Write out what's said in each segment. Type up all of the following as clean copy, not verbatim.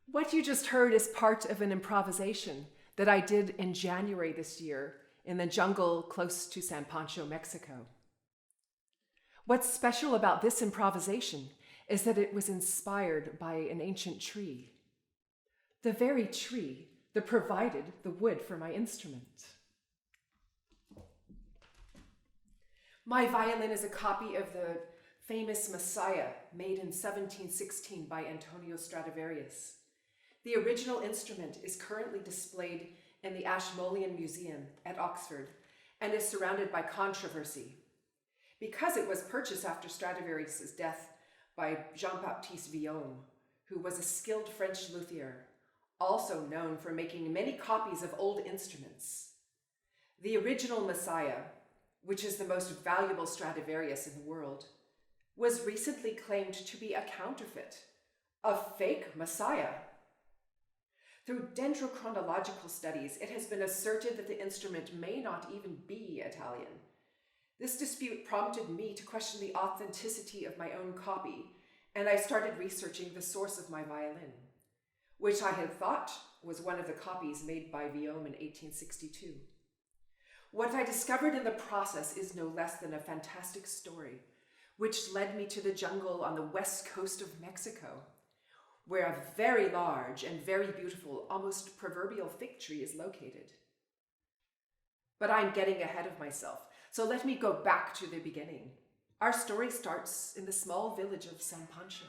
What you just heard is part of an improvisation that I did in January this year in the jungle close to San Pancho, Mexico. What's special about this improvisation is that it was inspired by an ancient tree, the very tree that provided the wood for my instrument. My violin is a copy of the famous Messiah made in 1716 by Antonio Stradivarius. The original instrument is currently displayed in the Ashmolean Museum at Oxford and is surrounded by controversy. Because it was purchased after Stradivarius' death by Jean-Baptiste Violin, who was a skilled French luthier, also known for making many copies of old instruments. The original Messiah, which is the most valuable Stradivarius in the world, was recently claimed to be a counterfeit, a fake Messiah. Through dendrochronological studies, it has been asserted that the instrument may not even be Italian. This dispute prompted me to question the authenticity of my own copy, and I started researching the source of my violin, which I had thought was one of the copies made by Violin in 1862. What I discovered in the process is no less than a fantastic story, which led me to the jungle on the west coast of Mexico, where a very large and very beautiful, almost proverbial fig tree is located. But I'm getting ahead of myself, so let me go back to the beginning. Our story starts in the small village of San Pancho.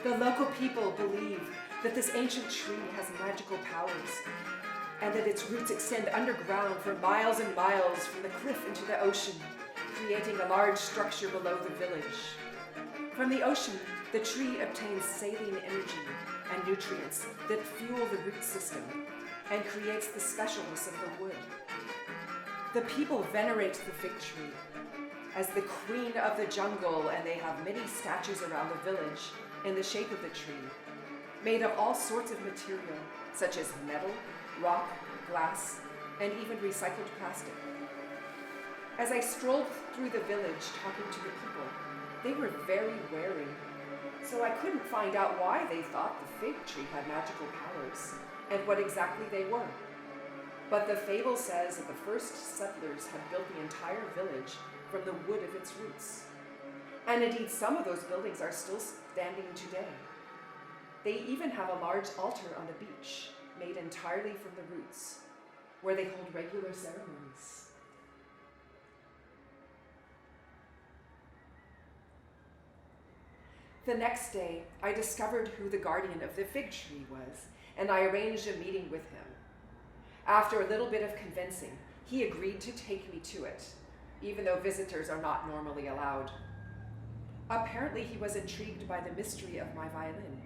The local people believe that this ancient tree has magical powers and that its roots extend underground for miles and miles from the cliff into the ocean, creating a large structure below the village. From the ocean, the tree obtains saline energy and nutrients that fuel the root system and creates the specialness of the wood. The people venerate the fig tree as the queen of the jungle, and they have many statues around the village in the shape of the tree, made of all sorts of material, such as metal, rock, glass, and even recycled plastic. As I strolled through the village talking to the people, they were very wary, so I couldn't find out why they thought the fig tree had magical powers and what exactly they were. But the fable says that the first settlers had built the entire village from the wood of its roots. And indeed, some of those buildings are still standing today. They even have a large altar on the beach, made entirely from the roots, where they hold regular ceremonies. The next day, I discovered who the guardian of the fig tree was, and I arranged a meeting with him. After a little bit of convincing, he agreed to take me to it, even though visitors are not normally allowed. Apparently, he was intrigued by the mystery of my violin,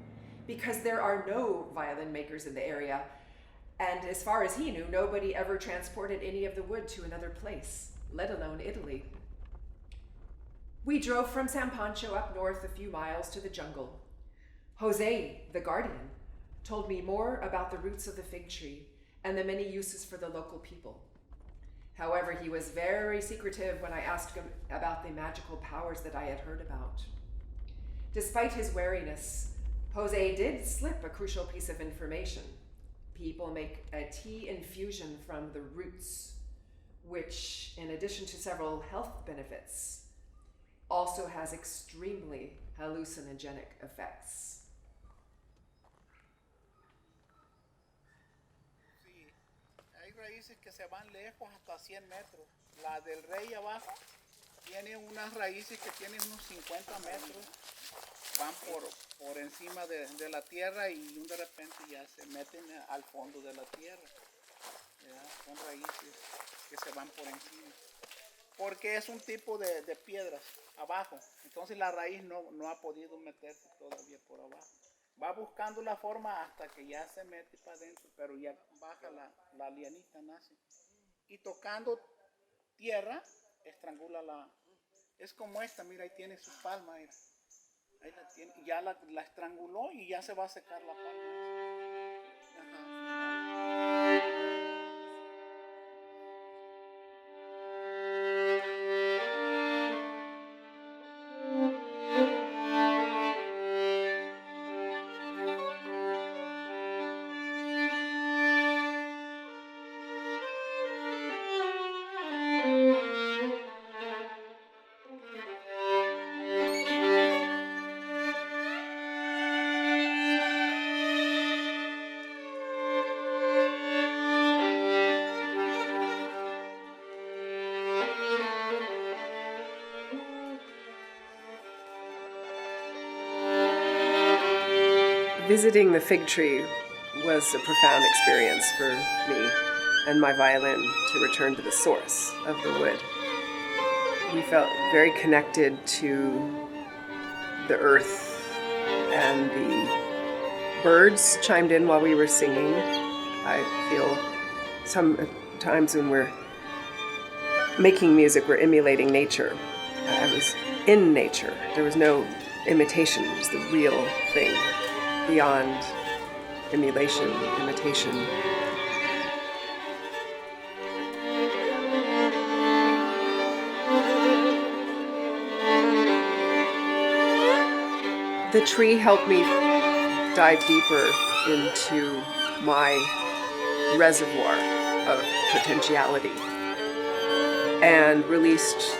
because there are no violin makers in the area, and as far as he knew, nobody ever transported any of the wood to another place, let alone Italy. We drove from San Pancho up north a few miles to the jungle. Jose, the guardian, told me more about the roots of the fig tree and the many uses for the local people. However, he was very secretive when I asked him about the magical powers that I had heard about. Despite his wariness, Jose did slip a crucial piece of information. People make a tea infusion from the roots, which, in addition to several health benefits, also has extremely hallucinogenic effects. Sí, hay raíces que se van lejos hasta 100 metros. La del rey abajo tiene unas raíces que tienen unos 50 metros, van por encima de la tierra y de repente ya se meten al fondo de la tierra. ¿Verdad? Son raíces que se van por encima. Porque es un tipo de piedras abajo. Entonces la raíz no ha podido meterse todavía por abajo. Va buscando la forma hasta que ya se mete para adentro, pero ya baja la lianita, nace. Y tocando tierra, estrangula la... Es como esta, mira, ahí tiene su palma, mira. Ahí la tiene. Ya la estranguló y ya se va a secar la palma. Ajá. Visiting the fig tree was a profound experience for me and my violin to return to the source of the wood. We felt very connected to the earth, and the birds chimed in while we were singing. I feel sometimes when we're making music, we're emulating nature. I was in nature. There was no imitation. It was the real thing, beyond emulation, imitation. The tree helped me dive deeper into my reservoir of potentiality and released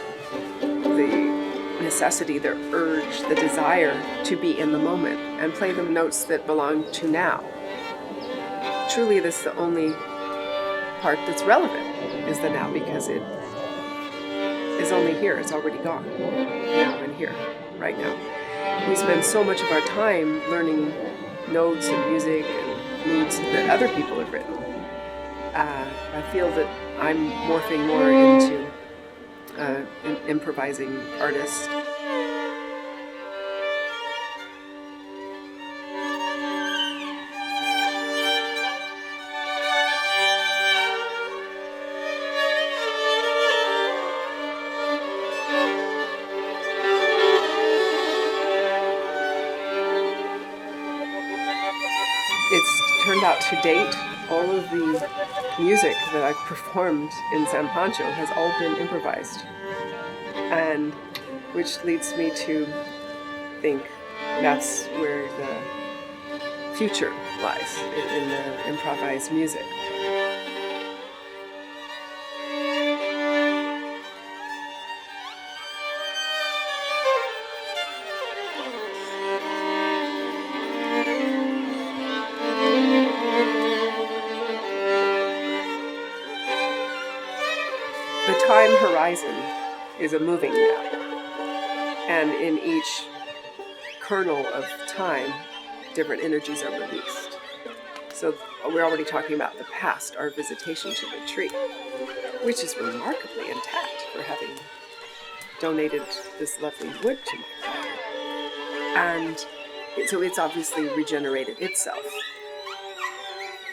the necessity, the urge, the desire to be in the moment and play the notes that belong to now. Truly, this is the only part that's relevant, is the now, because it is only here. It's already gone, now and here, right now. We spend so much of our time learning notes and music and moods that other people have written. I feel that I'm morphing more into an improvising artist. It's turned out to date, all of the music that I've performed in San Pancho has all been improvised, and which leads me to think that's where the future lies, in the improvised music. The time horizon is a moving map, and in each kernel of time, different energies are released. So we're already talking about the past, our visitation to the tree, which is remarkably intact for having donated this lovely wood to me. And so it's obviously regenerated itself.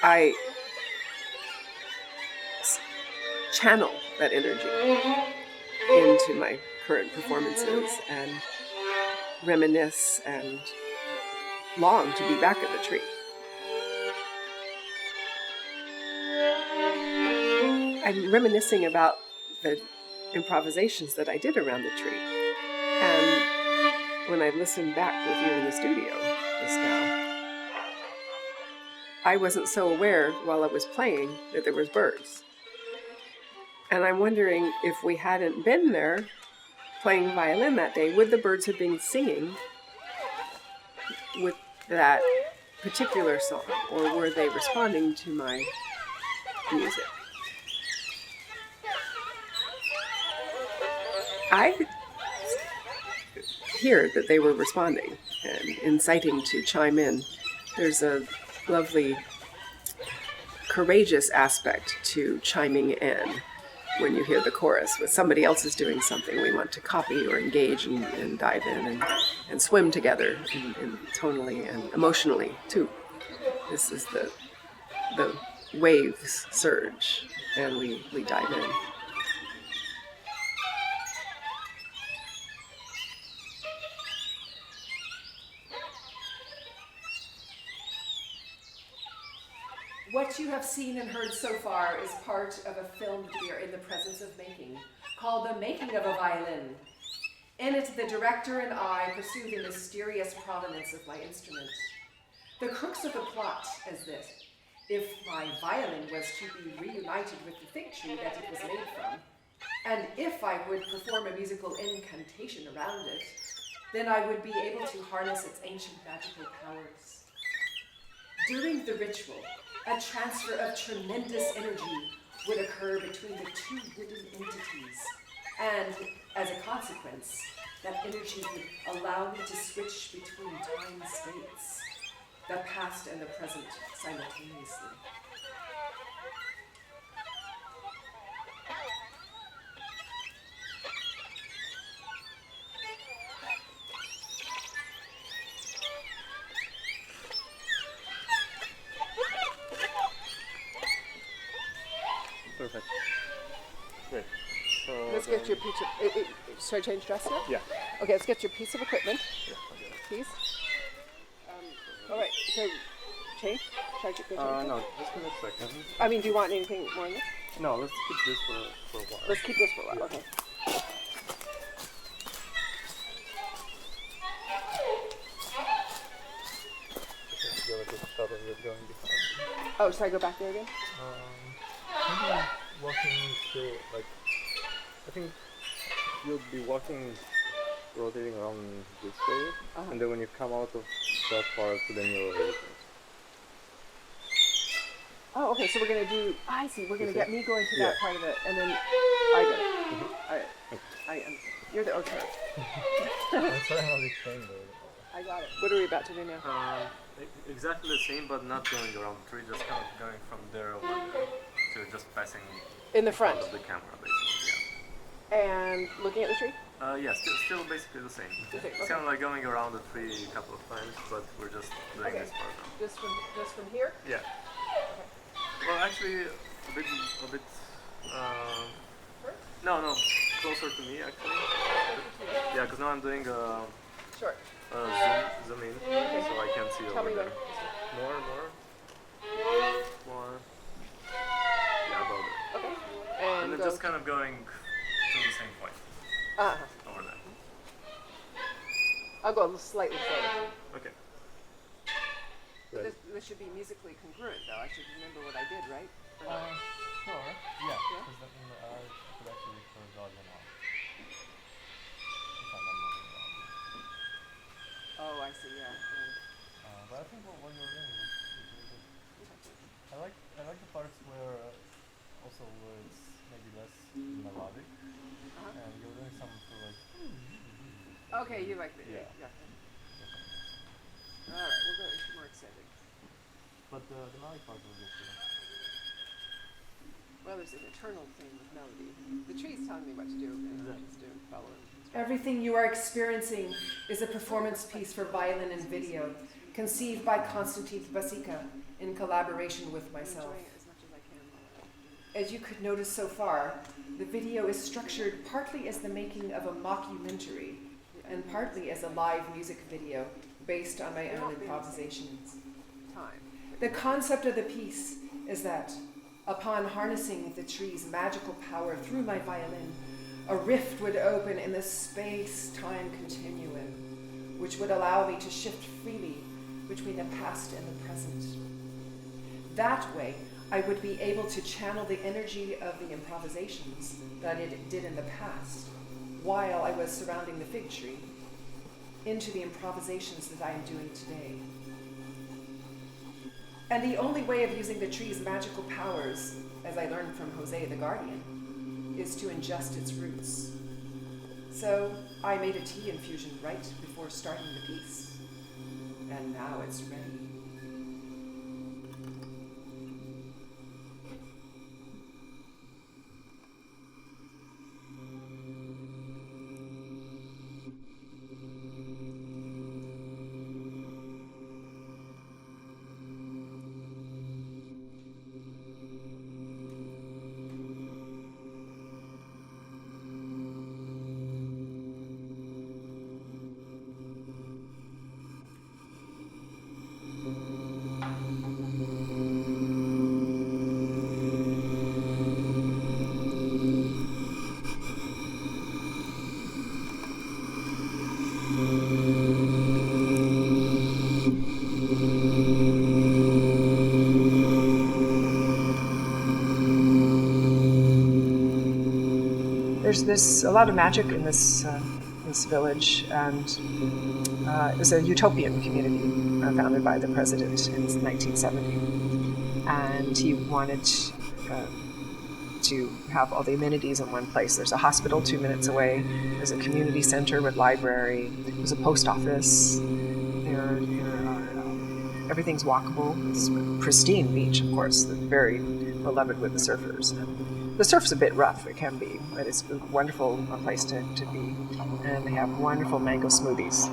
I channel that energy into my current performances and reminisce and long to be back at the tree. I'm reminiscing about the improvisations that I did around the tree. And when I listened back with you in the studio just now, I wasn't so aware while I was playing that there was birds. And I'm wondering if we hadn't been there playing violin that day, would the birds have been singing with that particular song, or were they responding to my music? I hear that they were responding and inciting to chime in. There's a lovely, courageous aspect to chiming in. When you hear the chorus, when somebody else is doing something, we want to copy or engage and dive in and swim together in tonally and emotionally too. This is the waves surge and we dive in. What you have seen and heard so far is part of a film we are in the presence of making, called The Making of a Violin. In it, the director and I pursue the mysterious provenance of my instrument. The crux of the plot is this: if my violin was to be reunited with the fig tree that it was made from, and if I would perform a musical incantation around it, then I would be able to harness its ancient magical powers. During the ritual, a transfer of tremendous energy would occur between the two wooden entities, and as a consequence, that energy would allow me to switch between time states, the past and the present simultaneously. Perfect. Great. So Let's get your piece of... should I change dress now? Yeah. Okay, let's get your piece of equipment, Yeah. Okay. please. All right, so change? Should I go change? No, just give me a second. I mean, do you want anything more than this? No, let's keep this for a while. Let's keep this for a while, Yeah. okay. Go with the shot of it going behind. Oh, should I go back there again? Maybe walking still, like, I think you'll be walking, rotating around this way, and then when you come out of that part, then you'll Oh, okay, so we're going to do... I see, we're going to get me going to that Yeah. part of it, and then I get it. I am... You're the... Okay, I'm sorry how they trained I got it. What are we about to do now? Exactly the same, but not going around the tree, just kind of going from there over there to just passing In the front. of the camera, basically. And looking at the tree? Yeah, still basically the same. Okay, It's okay. kind of like going around the tree a couple of times, but we're just doing Okay. this part now. Just from here? Yeah. Well, actually, a bit. No, closer to me actually. Yeah, because now I'm doing Sure. zoom in, so I can see Tell over me there. when. More. Yeah, about there. Okay. And then go. just kind of going to the same point Uh-huh. over there. I'll go slightly slower. Okay. This should be musically congruent, though. I should remember what I did, right? Or not? Sure. Yeah. Yeah? Because then I could actually record Violin off. If I'm not moving around. Oh, I see. Yeah. But I think what you're doing was really good. I like the parts where also where it's maybe less melodic, and you're doing some sort of like. Okay, you like the Yeah. All right, we'll go into more extended. But the melodic part was good too. Well, there's an eternal thing with melody. The tree's telling me what to do, and I'm just doing following. Everything you are experiencing is a performance piece for violin and video, conceived by Constantin Basica in collaboration with I'm myself. enjoying it as much as I can while I... As you could notice so far, the video is structured partly as the making of a mockumentary and partly as a live music video based on my own improvisations. Time. The concept of the piece is that, upon harnessing the tree's magical power through my violin, a rift would open in the space-time continuum, which would allow me to shift freely between the past and the present. That way, I would be able to channel the energy of the improvisations that it did in the past, while I was surrounding the fig tree, into the improvisations that I am doing today. And the only way of using the tree's magical powers, as I learned from Jose the Guardian, is to ingest its roots. So I made a tea infusion right before starting the piece. And now it's ready. There's a lot of magic in this village, and it was a utopian community founded by the president in 1970, and he wanted to have all the amenities in one place. There's a hospital 2 minutes away. There's a community center with library. There's a post office. Everything's walkable. It's a pristine beach, of course, very beloved with the surfers. The surf's a bit rough, it can be, but it's a wonderful place to be. And they have wonderful mango smoothies.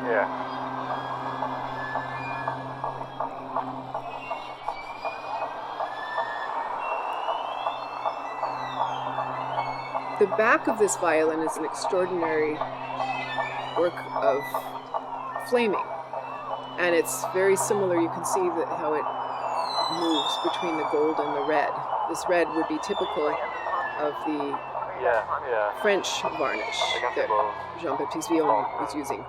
Yeah. The back of this violin is an extraordinary work of flaming, and it's very similar. You can see how it moves between the gold and the red. This red would be typical of the French varnish that Jean-Baptiste Violin was using.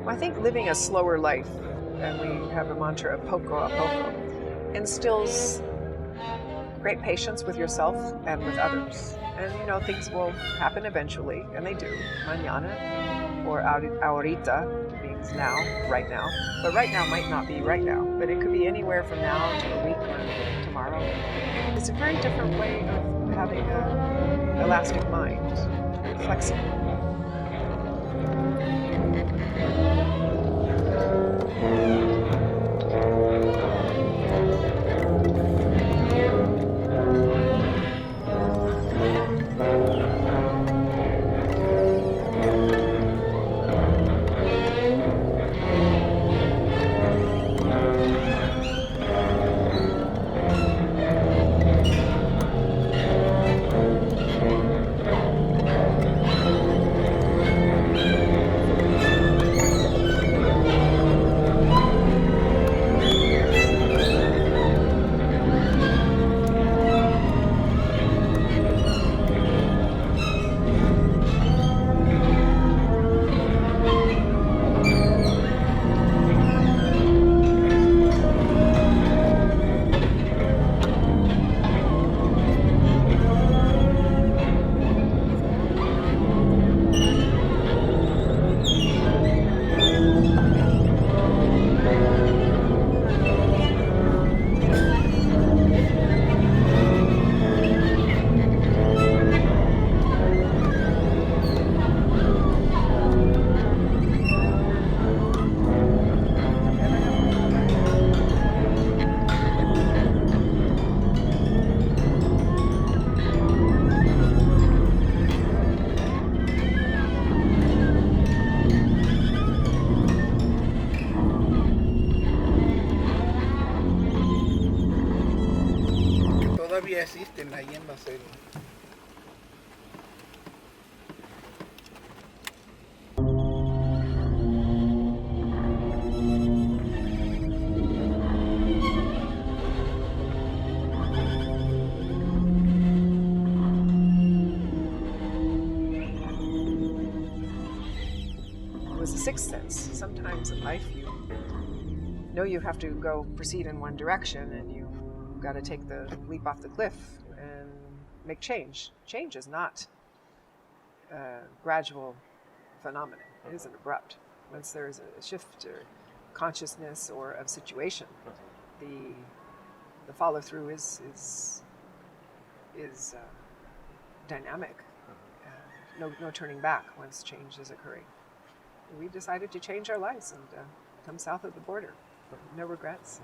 I think living a slower life, and we have a mantra of poco a poco, instills great patience with yourself and with others. And things will happen eventually, and they do. Mañana, or ahorita, means now, right now. But right now might not be right now, but it could be anywhere from now to a week or tomorrow. It's a very different way of having an elastic mind, very flexible. Todavía existen ahí en la selva. It was a sixth sense. Sometimes in life you know you have to proceed in one direction, and you've got to take the leap off the cliff and make change. Change is not a gradual phenomenon. It isn't abrupt. Once there is a shift or consciousness or of situation, the follow through is dynamic. No turning back once change is occurring. We decided to change our lives and come south of the border. No regrets.